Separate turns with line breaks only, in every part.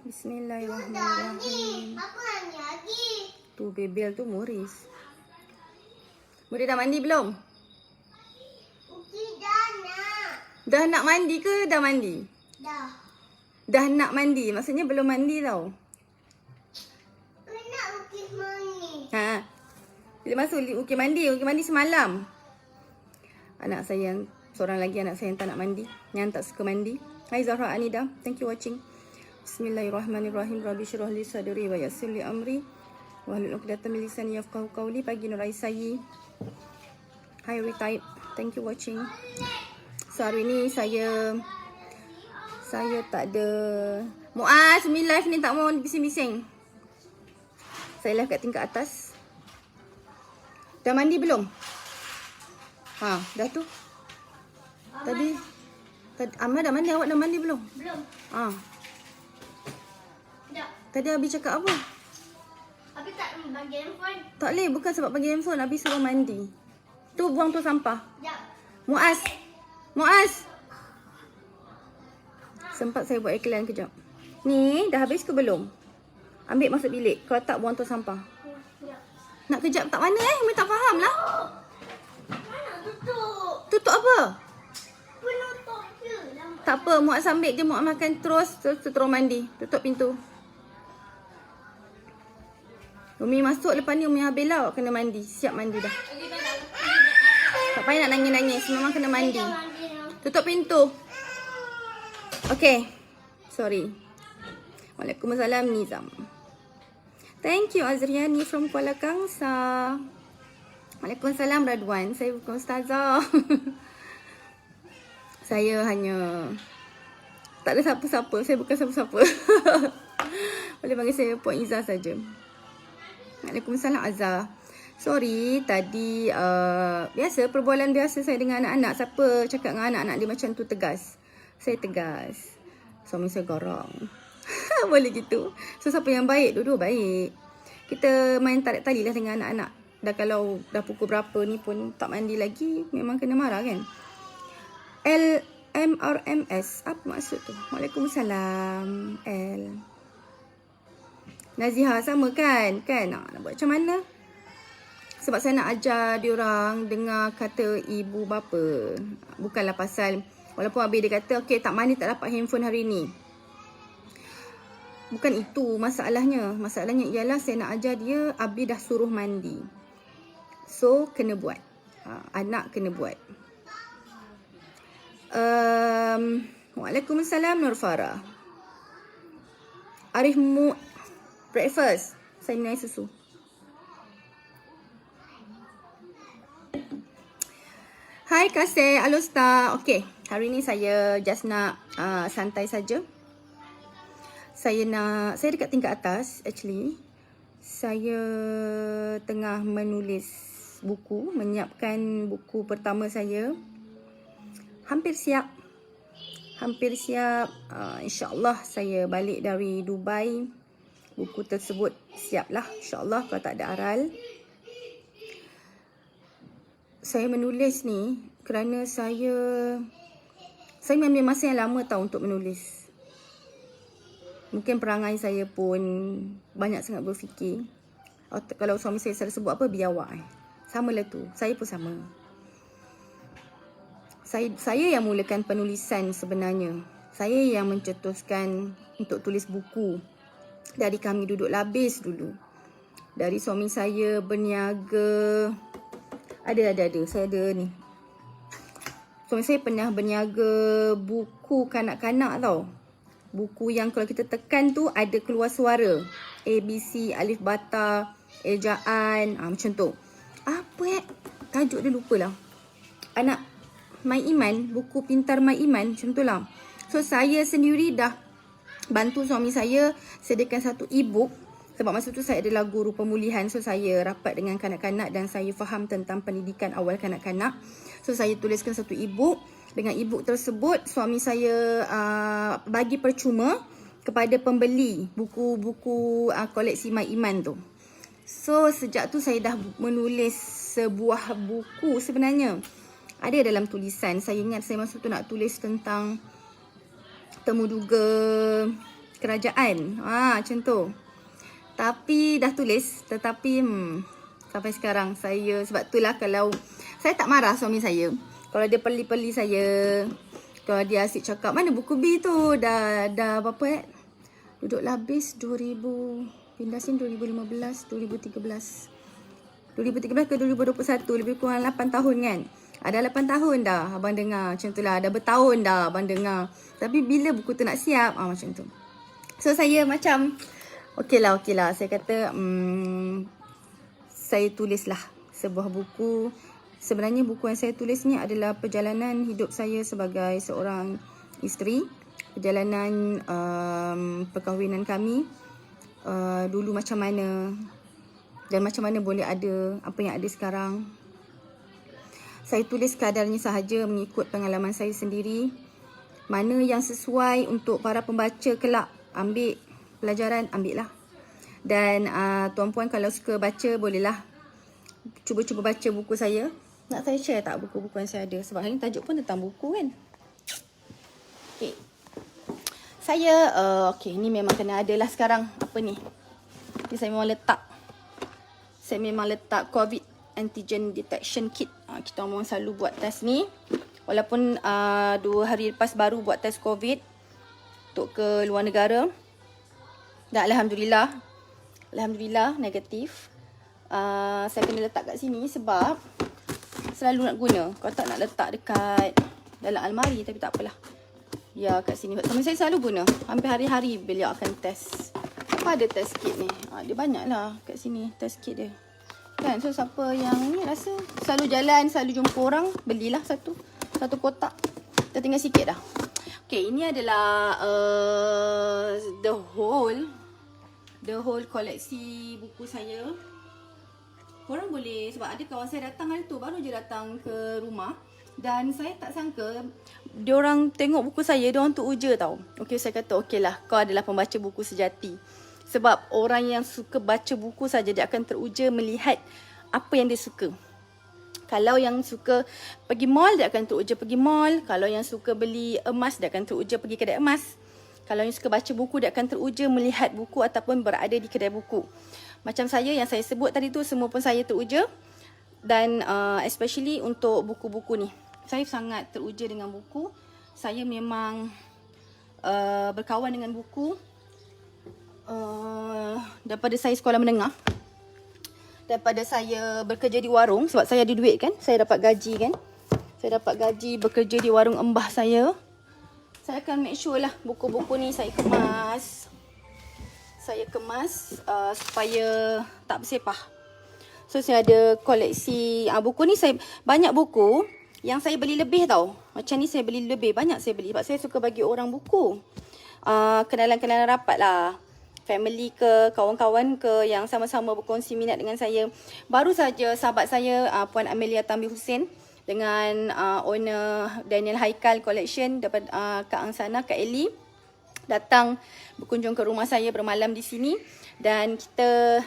Bismillahirrahmanirrahim. Tu bebel tu Muris. Muris dah mandi belum? Dah nak mandi ke dah mandi? Dah nak mandi. Maksudnya belum mandi tau. Ha. Bila masuk Uki mandi semalam. Anak saya yang seorang lagi anak saya yang tak nak mandi, yang tak suka mandi. Hai Zahra Anida, thank you watching. Bismillahirrahmanirrahim. Rabbi syrah li sadri wa yassir li amri wahlul 'uqdatam min lisani yafqahu qawli. Pagi Nur Aisyah. Hai Ritaib, thank you watching. So hari ni saya tak ada Muaz, mi live ni tak mau bising-bising. Saya live kat tingkat atas. Dah mandi belum? Ha, dah tu. Tadi Amar dah mandi, awak dah mandi belum?
Belum.
Ha.
Tak.
Tadi Abi cakap apa?
Abi tak bagi handphone.
Tak boleh, bukan sebab bagi handphone, Abi suruh mandi. Tu buang tu sampah.
Sekejap.
Muaz. Sempat saya buat iklan kejap. Ni dah habis ke belum? Ambil masuk bilik. Kalau tak buang tu sampah.
Sekejap.
Nak kejap tak mana Umi tak faham lah.
Mana tutup?
Tutup apa?
Penutup je. Lama.
Tak apa, Muaz ambil je, Muaz makan terus mandi. Tutup pintu. Umi masuk, lepas ni Umi habis lah awak kena mandi. Siap mandi dah. Tak payah nak nangis-nangis, memang kena mandi. Tutup pintu. Okay. Sorry. Waalaikumsalam Nizam. Thank you Azriani from Kuala Kangsar. Waalaikumsalam Radwan. Saya bukan ustazah. Saya hanya tak ada siapa-siapa. Saya bukan siapa-siapa. Boleh panggil saya Puan Izzah saja. Waalaikumsalam Azhar. Sorry, tadi biasa perbualan biasa saya dengan anak-anak. Siapa cakap dengan anak-anak dia macam tu tegas? Saya tegas. Suami saya garang. Boleh gitu. So siapa yang baik? Dua-dua baik. Kita main tarik tali lah dengan anak-anak. Dah kalau dah pukul berapa ni pun tak mandi lagi, memang kena marah kan? LMRMS. Apa maksud tu? Waalaikumsalam. L. Naziha sama kan? Nak buat macam mana? Sebab saya nak ajar diorang dengar kata ibu bapa. Bukanlah pasal, walaupun Abi dia kata, okay tak mandi tak dapat handphone hari ni. Bukan itu masalahnya. Masalahnya ialah saya nak ajar dia, Abi dah suruh mandi. So, kena buat. Anak kena buat. Waalaikumsalam Nur Farah. Arif Mu breakfast. Saya minum air susu. Hai Kasih, Alostar. Okay, hari ni saya just nak santai saja. Saya dekat tingkat atas actually. Saya tengah menulis buku, menyiapkan buku pertama saya. Hampir siap. InsyaAllah saya balik dari Dubai. Buku tersebut siaplah insyaAllah kalau tak ada aral. Saya menulis ni kerana saya mengambil masa yang lama tau untuk menulis. Mungkin perangai saya pun banyak sangat berfikir. Kalau suami saya sebut apa, biar awak. Sama lah tu. Saya pun sama. Saya yang mulakan penulisan sebenarnya. Saya yang mencetuskan untuk tulis buku. Dari kami duduk labis dulu. Dari suami saya berniaga. Ada. Saya ada ni. Suami saya pernah berniaga buku kanak-kanak tau. Buku yang kalau kita tekan tu ada keluar suara. A, B, C, alif, bata, ejaan. Macam tu. Apa tajuk dia lupalah. Anak My Iman. Buku pintar My Iman. Macam tu lah. So saya sendiri dah bantu suami saya sediakan satu e-book. Sebab masa tu saya adalah guru pemulihan. So saya rapat dengan kanak-kanak dan saya faham tentang pendidikan awal kanak-kanak. So saya tuliskan satu e-book. Dengan e-book tersebut suami saya bagi percuma kepada pembeli buku-buku koleksi My Iman tu. So sejak tu saya dah menulis sebuah buku sebenarnya. Ada dalam tulisan. Saya ingat saya masa tu nak tulis tentang temuduga kerajaan. Macam tu. Tapi dah tulis, tetapi sampai sekarang saya, sebab itulah kalau saya tak marah suami saya. Kalau dia peli-peli saya, kalau dia asyik cakap, mana buku B tu? Dah berapa Duduklah habis 2000, pindah sini 2015, 2013 ke 2021, lebih kurang 8 tahun kan. Ada 8 tahun dah abang dengar macam tu lah. Dah bertahun dah abang dengar. Tapi bila buku tu nak siap, macam tu. So saya macam, okey lah. Saya kata, saya tulislah sebuah buku. Sebenarnya buku yang saya tulis ni adalah perjalanan hidup saya sebagai seorang isteri. Perjalanan perkahwinan kami. Dulu macam mana. Dan macam mana boleh ada apa yang ada sekarang. Saya tulis kadarnya sahaja mengikut pengalaman saya sendiri. Mana yang sesuai untuk para pembaca kelak, ambil pelajaran, ambil lah. Dan tuan-puan kalau suka baca, bolehlah cuba-cuba baca buku saya. Nak saya share tak buku-buku yang saya ada? Sebab hari ni tajuk pun tentang buku kan. Okay. Saya, ni memang kena ada lah sekarang. Apa ni? Ni saya memang letak COVID Antigen Detection Kit. Kita memang selalu buat test ni. Walaupun 2 hari lepas baru buat test COVID untuk ke luar negara. Dan Alhamdulillah negatif. Saya kena letak kat sini sebab selalu nak guna. Kalau tak nak letak dekat dalam almari, tapi tak apalah. Ya, kat sini. Suami saya selalu guna. Hampir hari-hari beliau akan test. Apa ada test kit ni? Dia banyak lah kat sini test kit dia. Kan? So siapa yang ni rasa selalu jalan, selalu jumpa orang, belilah satu kotak. Kita tinggal sikit dah. Okay, ini adalah the whole koleksi buku saya. Korang boleh, sebab ada kawan saya datang hari tu, baru je datang ke rumah. Dan saya tak sangka, diorang tengok buku saya, diorang tu uja tau. Okay, saya kata, okey lah, kau adalah pembaca buku sejati. Sebab orang yang suka baca buku saja, dia akan teruja melihat apa yang dia suka. Kalau yang suka pergi mall, dia akan teruja pergi mall. Kalau yang suka beli emas, dia akan teruja pergi kedai emas. Kalau yang suka baca buku, dia akan teruja melihat buku ataupun berada di kedai buku. Macam saya, yang saya sebut tadi tu, semua pun saya teruja. Dan especially untuk buku-buku ni. Saya sangat teruja dengan buku. Saya memang berkawan dengan buku. Daripada saya sekolah menengah, daripada saya bekerja di warung, sebab saya ada duit kan, saya dapat gaji kan, saya dapat gaji bekerja di warung embah saya. Saya akan make sure lah buku-buku ni saya kemas supaya tak bersepah. So saya ada koleksi buku ni. Saya banyak buku yang saya beli lebih tau. Macam ni saya beli lebih, banyak saya beli sebab saya suka bagi orang buku. Kenalan-kenalan rapat lah, family ke, kawan-kawan ke yang sama-sama berkongsi minat dengan saya. Baru saja sahabat saya, Puan Amelia Tambi Hussein dengan owner Daniel Haikal Collection, dapat Kak Angsana, Kak Eli, datang berkunjung ke rumah saya bermalam di sini. Dan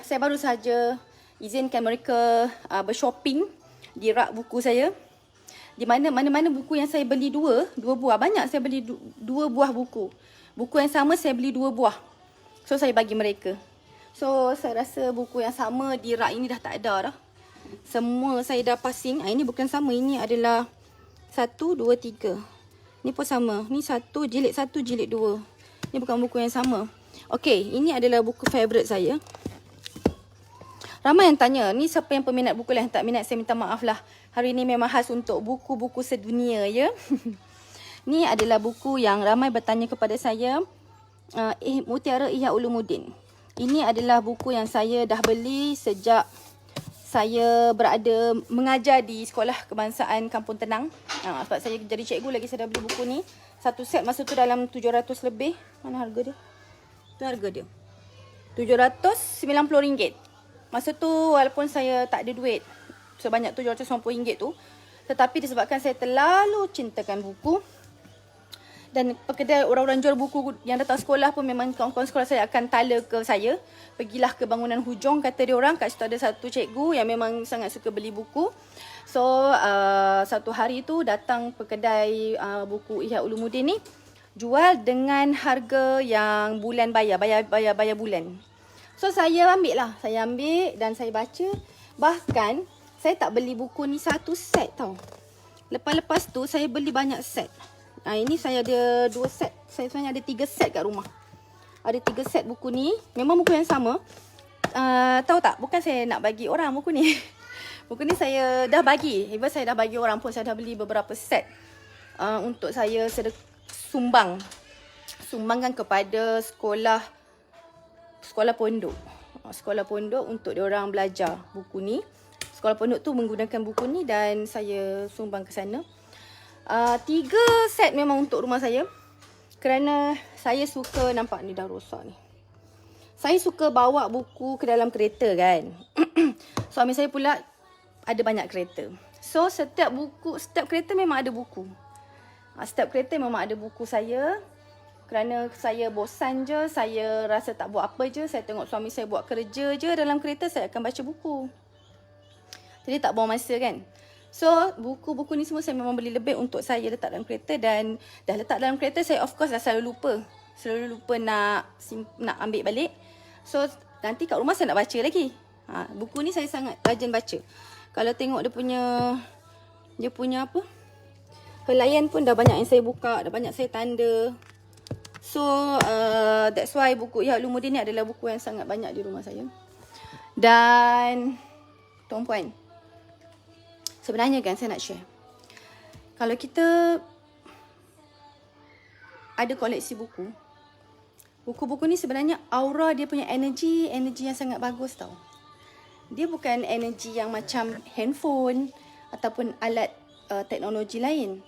saya baru saja izinkan mereka bershopping di rak buku saya. Di mana-mana buku yang saya beli dua buah. Banyak saya beli 2 buah buku. Buku yang sama saya beli 2 buah. So saya bagi mereka. So saya rasa buku yang sama di rak ini dah tak ada dah. Semua saya dah passing. Ini bukan sama. Ini adalah 1, 2, 3. Ini pun sama. Ini jilid 1, jilid 2. Ini bukan buku yang sama. Okey, ini adalah buku favourite saya. Ramai yang tanya, ni siapa yang peminat buku lah, yang tak minat saya minta maaf lah. Hari ni memang khas untuk buku-buku sedunia ya. Ni adalah buku yang ramai bertanya kepada saya. Mutiara Ihya Ulumuddin. Ini adalah buku yang saya dah beli sejak saya mengajar di Sekolah Kebangsaan Kampung Tenang. Sebab saya jadi cikgu lagi, saya dah beli buku ni. Satu set masa tu dalam 700 lebih. Mana harga dia? Tu harga dia. RM790. Masa tu walaupun saya tak ada duit sebanyak RM790 tu, tetapi disebabkan saya terlalu cintakan buku, dan pekedai orang-orang jual buku yang datang sekolah pun memang kawan-kawan sekolah saya akan tala ke saya. Pergilah ke bangunan hujung, kata dia orang. Kat situ ada satu cikgu yang memang sangat suka beli buku. So satu hari tu datang pekedai buku Ihya Ulumuddin ni. jual dengan harga yang bulan bayar bulan. So saya ambil dan saya baca. Bahkan saya tak beli buku ni satu set tau. Lepas tu saya beli banyak set. Ini saya ada 2 set. Saya sebenarnya ada 3 set kat rumah. Ada 3 set buku ni. Memang buku yang sama. Tahu tak? Bukan saya nak bagi orang buku ni. Buku ni saya dah bagi. Even saya dah bagi orang pun. Saya dah beli beberapa set. Untuk saya sumbangkan kepada sekolah pondok. Sekolah pondok untuk diorang belajar buku ni. Sekolah pondok tu menggunakan buku ni dan saya sumbang ke sana. 3 set memang untuk rumah saya. Kerana saya suka, nampak ni dah rosak ni. Saya suka bawa buku ke dalam kereta kan. Suami saya pula ada banyak kereta. So setiap kereta memang ada buku. Setiap kereta memang ada buku saya. Kerana saya bosan je, saya rasa tak buat apa je, saya tengok suami saya buat kerja je dalam kereta, saya akan baca buku. Jadi tak buang masa kan. So buku-buku ni semua saya memang beli lebih untuk saya letak dalam kereta. Dan dah letak dalam kereta, saya of course dah selalu lupa nak ambil balik. So nanti kat rumah saya nak baca lagi. Buku ni saya sangat rajin baca. Kalau tengok dia punya apa, helaian pun dah banyak yang saya buka, dah banyak saya tanda. So that's why buku Ihya Ulumuddin ni adalah buku yang sangat banyak di rumah saya. Dan tuan-puan, sebenarnya kan saya nak share, kalau kita ada koleksi buku ni sebenarnya aura dia punya energi yang sangat bagus tau. Dia bukan energi yang macam handphone ataupun alat teknologi lain.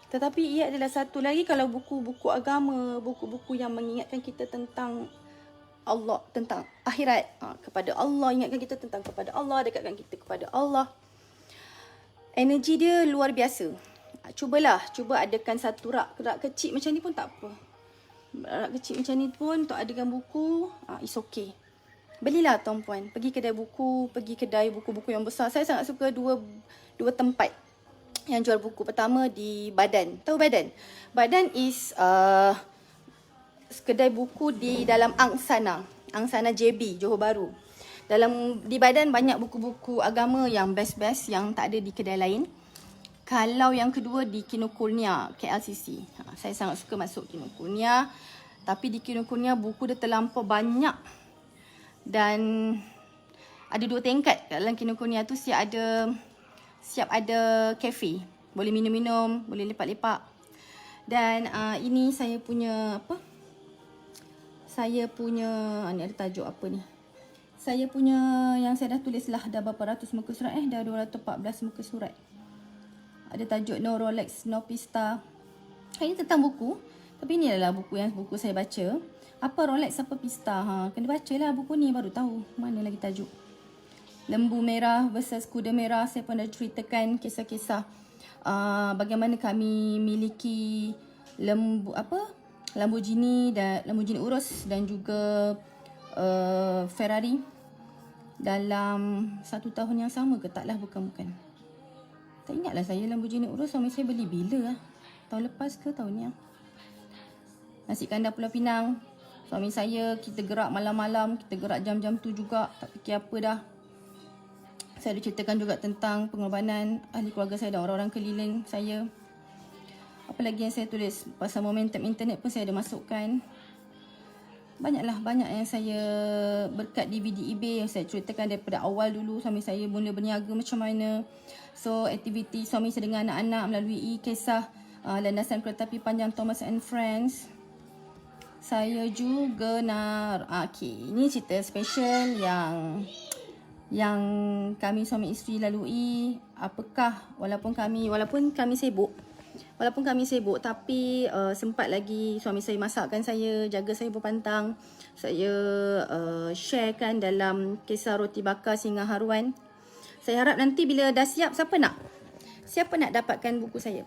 Tetapi ia adalah satu lagi, kalau buku-buku agama, buku-buku yang mengingatkan kita tentang Allah, tentang akhirat, kepada Allah, ingatkan kita tentang kepada Allah, dekatkan kita kepada Allah. Energi dia luar biasa. Cuba adakan satu rak kecil macam ni pun tak apa. Rak kecil macam ni pun untuk adakan buku, it's okay. Belilah tuan-puan, pergi kedai buku-buku yang besar. Saya sangat suka dua tempat yang jual buku. Pertama di Badan. Tahu Badan? Badan is kedai buku di dalam Angsana JB, Johor Bahru. Di Badan banyak buku-buku agama yang best-best yang tak ada di kedai lain. Kalau yang kedua di Kinokuniya, KLCC. Saya sangat suka masuk Kinokuniya. Tapi di Kinokuniya buku dia terlampau banyak. Dan ada 2 tingkat. Dalam Kinokuniya tu siap ada kafe. Boleh minum-minum, boleh lepak-lepak. Dan ini saya punya ni ada tajuk apa ni? Saya punya yang saya dah tulis lah, dah berapa ratus muka surat dah 214 muka surat. Ada tajuk No Rolex, No Pista. Ini tentang buku. Tapi ni adalah buku saya baca. Apa Rolex, apa Pista? Kena baca lah buku ni baru tahu. Mana lagi tajuk. Lembu Merah versus Kuda Merah. Saya pun dah ceritakan kisah-kisah bagaimana kami miliki Lamborghini Urus dan juga Ferrari dalam 1 tahun yang sama ke? Taklah, bukan. Tak ingatlah saya Lamborghini Urus suami saya beli bila lah. Tahun lepas ke tahun ni lah. Nasi kandar Pulau Pinang. Suami saya, kita gerak malam-malam, kita gerak jam-jam tu juga, tak fikir apa dah. Saya ada ceritakan juga tentang pengorbanan ahli keluarga saya dan orang-orang keliling saya. Apa lagi yang saya tulis? Pasal momentum internet pun saya ada masukkan. Banyak yang saya berkat DVD eBay yang saya ceritakan daripada awal dulu. Suami saya mula berniaga macam mana. So, aktiviti suami saya dengan anak-anak melalui kisah landasan kereta api panjang Thomas and Friends. Saya juga nak ini cerita special yang kami suami isteri lalui. Apakah walaupun kami sibuk tapi sempat lagi suami saya masakkan saya, jaga saya berpantang. Saya sharekan dalam kisah roti bakar singa haruan. Saya harap nanti bila dah siap, siapa nak dapatkan buku saya.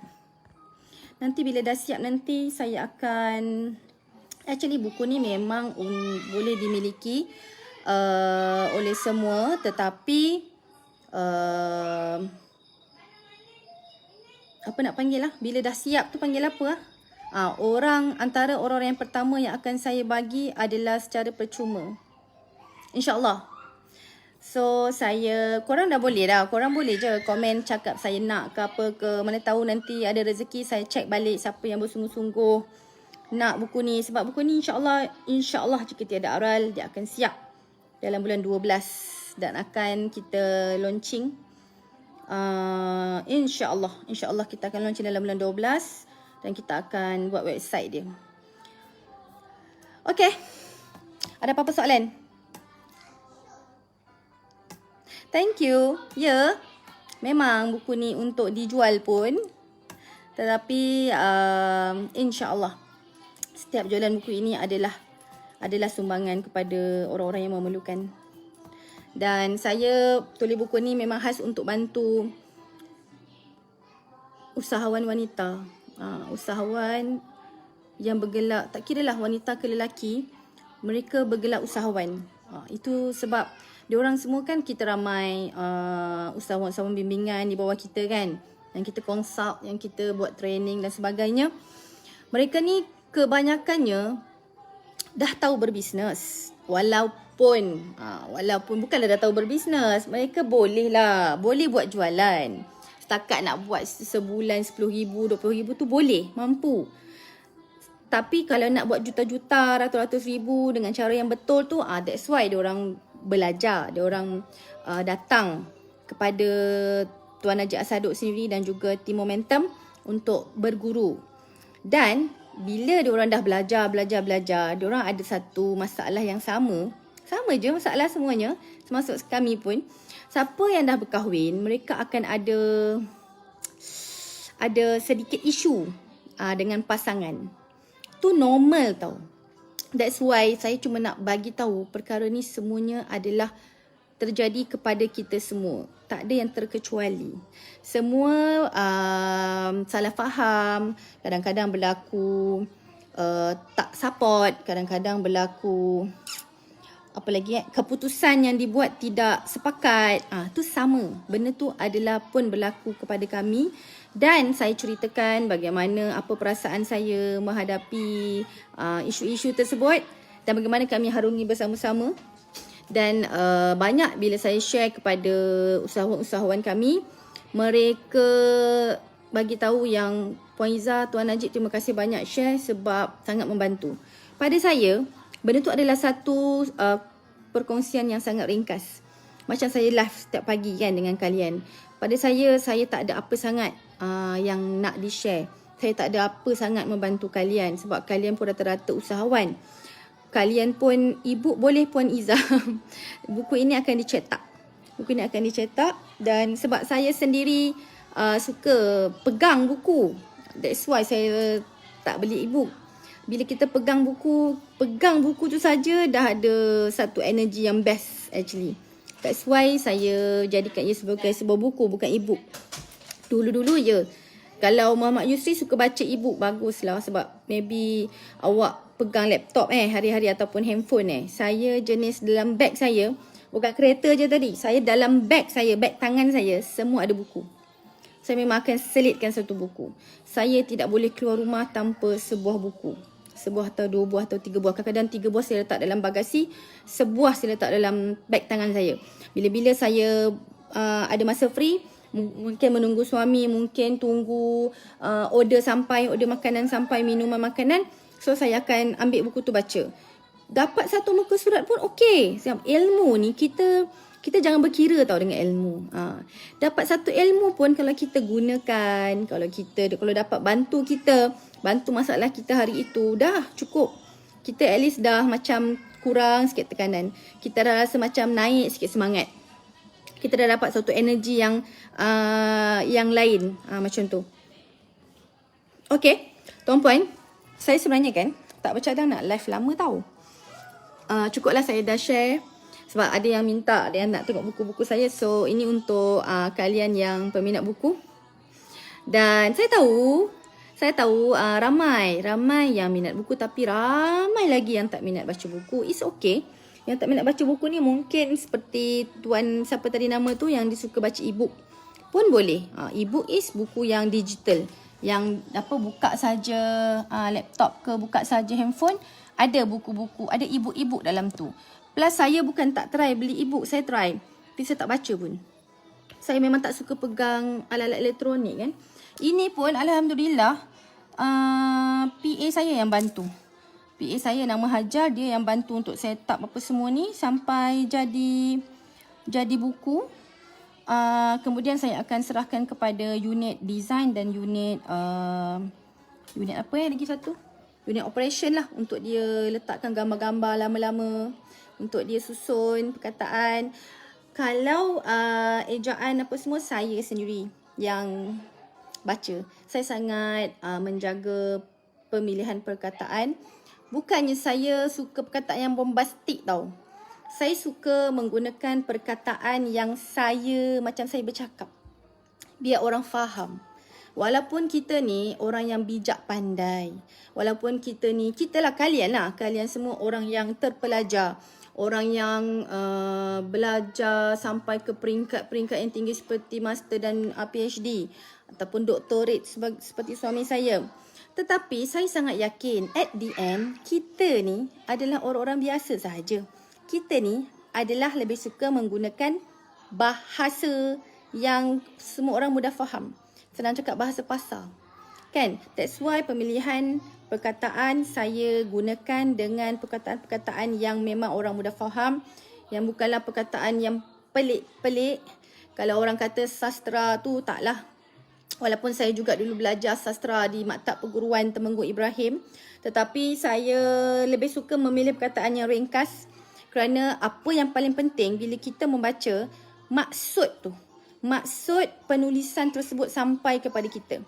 Nanti bila dah siap, nanti saya akan, actually buku ni memang boleh dimiliki oleh semua, tetapi apa nak panggil lah, bila dah siap tu panggil apa lah, Antara orang-orang yang pertama yang akan saya bagi adalah secara percuma. InsyaAllah. So korang dah boleh dah. Korang boleh je komen cakap saya nak ke apa ke. Mana tahu nanti ada rezeki saya cek balik siapa yang bersungguh-sungguh nak buku ni. Sebab buku ni insyaAllah jika tiada aral dia akan siap dalam bulan 12 dan akan kita launching. InsyaAllah kita akan launching dalam bulan 12 dan kita akan buat website dia. Okay. Ada apa-apa soalan? Thank you. Ya, memang buku ni untuk dijual pun. Tetapi insya-Allah setiap jualan buku ini adalah sumbangan kepada orang-orang yang memerlukan. Dan saya tulis buku ni memang khas untuk bantu usahawan wanita. Usahawan yang bergerak, tak kiralah wanita ke lelaki, mereka bergerak usahawan. Itu sebab diorang semua kan kita ramai usahawan-usahawan bimbingan di bawah kita kan, yang kita consult, yang kita buat training dan sebagainya. Mereka ni kebanyakannya dah tahu berbisnes. Walaupun bukanlah dah tahu berbisnes, mereka boleh buat jualan. Setakat nak buat sebulan 10,000, 20,000 tu boleh, mampu. Tapi kalau nak buat juta-juta, ratus-ratus ribu dengan cara yang betul tu, that's why diorang belajar, diorang datang kepada Tuan Najib Asaduk sendiri dan juga tim Momentum untuk berguru. Dan bila diorang dah belajar, diorang ada satu masalah yang sama je masalah semuanya, termasuk kami pun. Siapa yang dah berkahwin, mereka akan ada sedikit isu dengan pasangan. Tu normal tau. That's why saya cuma nak bagi tahu perkara ni semuanya adalah terjadi kepada kita semua. Tak ada yang terkecuali. Semua salah faham, kadang-kadang berlaku tak support, kadang-kadang berlaku keputusan yang dibuat tidak sepakat. Tu sama. Benda tu adalah pun berlaku kepada kami. Dan saya ceritakan bagaimana apa perasaan saya menghadapi isu-isu tersebut dan bagaimana kami harungi bersama-sama. Dan banyak bila saya share kepada usahawan-usahawan kami, mereka bagi tahu yang Puan Izzah, Tuan Najib, terima kasih banyak share sebab sangat membantu. Pada saya, benda tu adalah satu perkongsian yang sangat ringkas. Macam saya live setiap pagi kan dengan kalian. Pada saya tak ada apa sangat yang nak di-share. Saya tak ada apa sangat membantu kalian sebab kalian pun rata-rata usahawan. Kalian pun ibu, boleh Puan Izzah. Buku ini akan dicetak. Dan sebab saya sendiri suka pegang buku. That's why saya tak beli e-book. Bila kita pegang buku tu saja dah ada satu energi yang best actually. That's why saya jadikan ia sebagai sebuah buku, bukan e-book. Dulu-dulu je. Kalau Muhammad Yusri suka baca e-book, baguslah sebab maybe awak pegang laptop hari-hari ataupun handphone Saya jenis dalam beg saya, bukan kereta je tadi. Saya dalam beg saya, beg tangan saya, semua ada buku. Saya memang akan selitkan satu buku. Saya tidak boleh keluar rumah tanpa sebuah buku. Sebuah atau dua buah atau tiga buah. Kadang-kadang 3 buah saya letak dalam bagasi, sebuah saya letak dalam beg tangan saya. Bila-bila saya ada masa free, mungkin menunggu suami, mungkin tunggu order makanan sampai, minuman makanan. So saya akan ambil buku tu baca. Dapat satu muka surat pun okey. Sebab ilmu ni kita jangan berkira tau dengan ilmu. Dapat satu ilmu pun kalau kita gunakan, kalau dapat bantu masalah kita hari itu, dah cukup. Kita at least dah macam kurang sikit tekanan. Kita dah rasa macam naik sikit semangat. Kita dah dapat satu energi yang lain. Macam tu. Okey, tuan-puan, saya sebenarnya kan tak bercadang nak live lama tau. Cukuplah saya dah share. Sebab ada yang minta, ada yang nak tengok buku-buku saya. So ini untuk kalian yang peminat buku. Dan saya tahu ramai yang minat buku, tapi ramai lagi yang tak minat baca buku. It's okay. Yang tak minat baca buku ni mungkin seperti tuan siapa tadi nama tu yang disuka baca e-book pun boleh. E-book is buku yang digital. yang buka saja laptop ke, buka saja handphone, ada buku-buku, ada e-book dalam tu. Plus saya bukan tak try beli e-book, saya try. Tapi saya tak baca pun. Saya memang tak suka pegang alat-alat elektronik kan. Ini pun alhamdulillah PA saya yang bantu. PA saya nama Hajar, dia yang bantu untuk set up apa semua ni sampai jadi buku. Kemudian saya akan serahkan kepada unit design dan unit apa lagi satu? Unit operation lah, untuk dia letakkan gambar-gambar lama-lama, untuk dia susun perkataan. Kalau ejaan apa semua saya sendiri yang baca. Saya sangat menjaga pemilihan perkataan. Bukannya saya suka perkataan yang bombastik tau. Saya suka menggunakan perkataan yang macam saya bercakap. Biar orang faham. Walaupun kita ni orang yang bijak pandai. Walaupun kita lah kalian semua orang yang terpelajar. Orang yang belajar sampai ke peringkat yang tinggi seperti master dan PhD. Ataupun doktorate seperti suami saya. Tetapi saya sangat yakin at the end kita ni adalah orang-orang biasa sahaja. Kita ni adalah lebih suka menggunakan bahasa yang semua orang mudah faham. Senang cakap bahasa pasar. Kan? That's why pemilihan perkataan saya gunakan dengan perkataan-perkataan yang memang orang mudah faham. Yang bukanlah perkataan yang pelik-pelik. Kalau orang kata sastra tu taklah. Walaupun saya juga dulu belajar sastra di Maktab Perguruan Temenggung Ibrahim. Tetapi saya lebih suka memilih perkataan yang ringkas. Kerana apa yang paling penting bila kita membaca, maksud penulisan tersebut sampai kepada kita.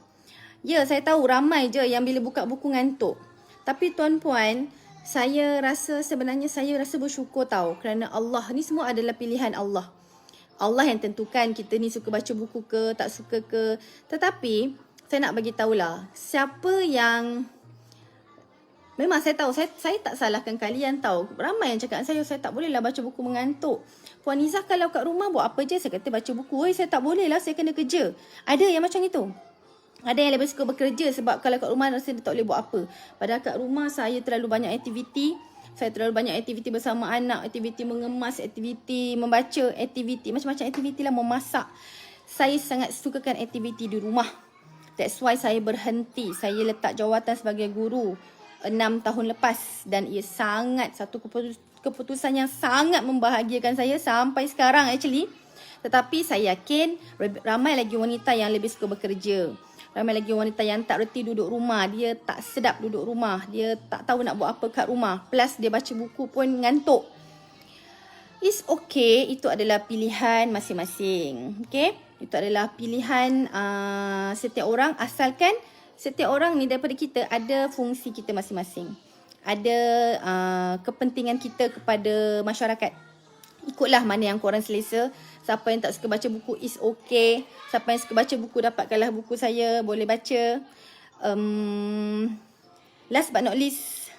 Ya, saya tahu ramai je yang bila buka buku ngantuk. Tapi tuan-puan, saya rasa bersyukur tahu. Kerana Allah ni semua adalah pilihan Allah. Allah yang tentukan kita ni suka baca buku ke, tak suka ke. Tetapi, saya nak bagi tahulah, siapa yang... Memang saya tahu, saya tak salahkan kalian tahu. Ramai yang cakap saya tak bolehlah baca buku mengantuk. Puan Izzah kalau kat rumah buat apa je, saya kata baca buku. Saya tak boleh lah, saya kena kerja. Ada yang macam itu. Ada yang lebih suka bekerja sebab kalau kat rumah rasa dia tak boleh buat apa. Padahal kat rumah saya terlalu banyak aktiviti. Saya terlalu banyak aktiviti bersama anak, aktiviti mengemas, aktiviti membaca, aktiviti macam-macam aktiviti lah, memasak. Saya sangat sukakan aktiviti di rumah. That's why saya berhenti. Saya letak jawatan sebagai guru 6 tahun lepas. Dan ia sangat satu keputusan yang sangat membahagiakan saya sampai sekarang actually. Tetapi saya yakin ramai lagi wanita yang lebih suka bekerja. Ramai lagi wanita yang tak reti duduk rumah. Dia tak sedap duduk rumah. Dia tak tahu nak buat apa kat rumah. Plus dia baca buku pun ngantuk. It's okay. Itu adalah pilihan masing-masing. Okay? Itu adalah pilihan setiap orang. Asalkan setiap orang ni daripada kita ada fungsi kita masing-masing. Ada kepentingan kita kepada masyarakat. Ikutlah mana yang korang selesa. Siapa yang tak suka baca buku is okay. Siapa yang suka baca buku dapatkanlah buku saya. Boleh baca. Last but not least,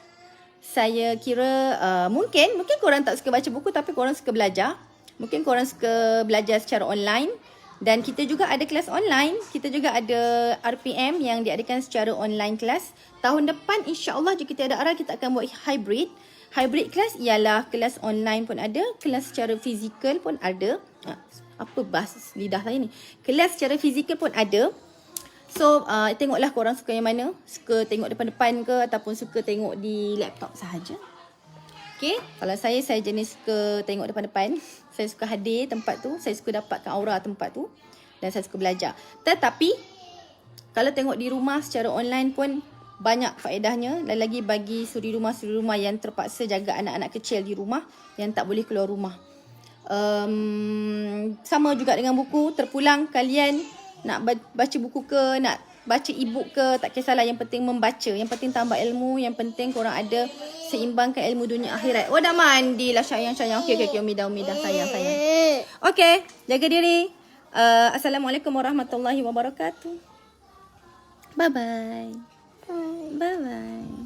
saya kira mungkin korang tak suka baca buku tapi korang suka belajar. Mungkin korang suka belajar secara online. Dan kita juga ada kelas online. Kita juga ada RPM yang diadakan secara online kelas. Tahun depan insya-Allah jika kita ada arah kita akan buat hybrid. Hybrid class ialah kelas online pun ada, kelas secara fizikal pun ada. Apa bahasa lidah saya ni? Kelas secara fizikal pun ada. So, tengoklah korang suka yang mana. Suka tengok depan-depan ke ataupun suka tengok di laptop sahaja. Okay, kalau saya jenis suka tengok depan-depan. Saya suka hadir tempat tu. Saya suka dapatkan aura tempat tu. Dan saya suka belajar. Tetapi, kalau tengok di rumah secara online pun banyak faedahnya. Dan lagi bagi suri rumah yang terpaksa jaga anak-anak kecil di rumah. Yang tak boleh keluar rumah. Sama juga dengan buku. Terpulang kalian nak baca buku ke, nak baca e-book ke, tak kisahlah. Yang penting membaca. Yang penting tambah ilmu. Yang penting korang ada seimbangkan ilmu dunia akhirat. Oh dah mandi lah sayang. Okay. Umidah sayang. Okay, jaga diri. Assalamualaikum warahmatullahi wabarakatuh. Bye-bye. Bye-bye.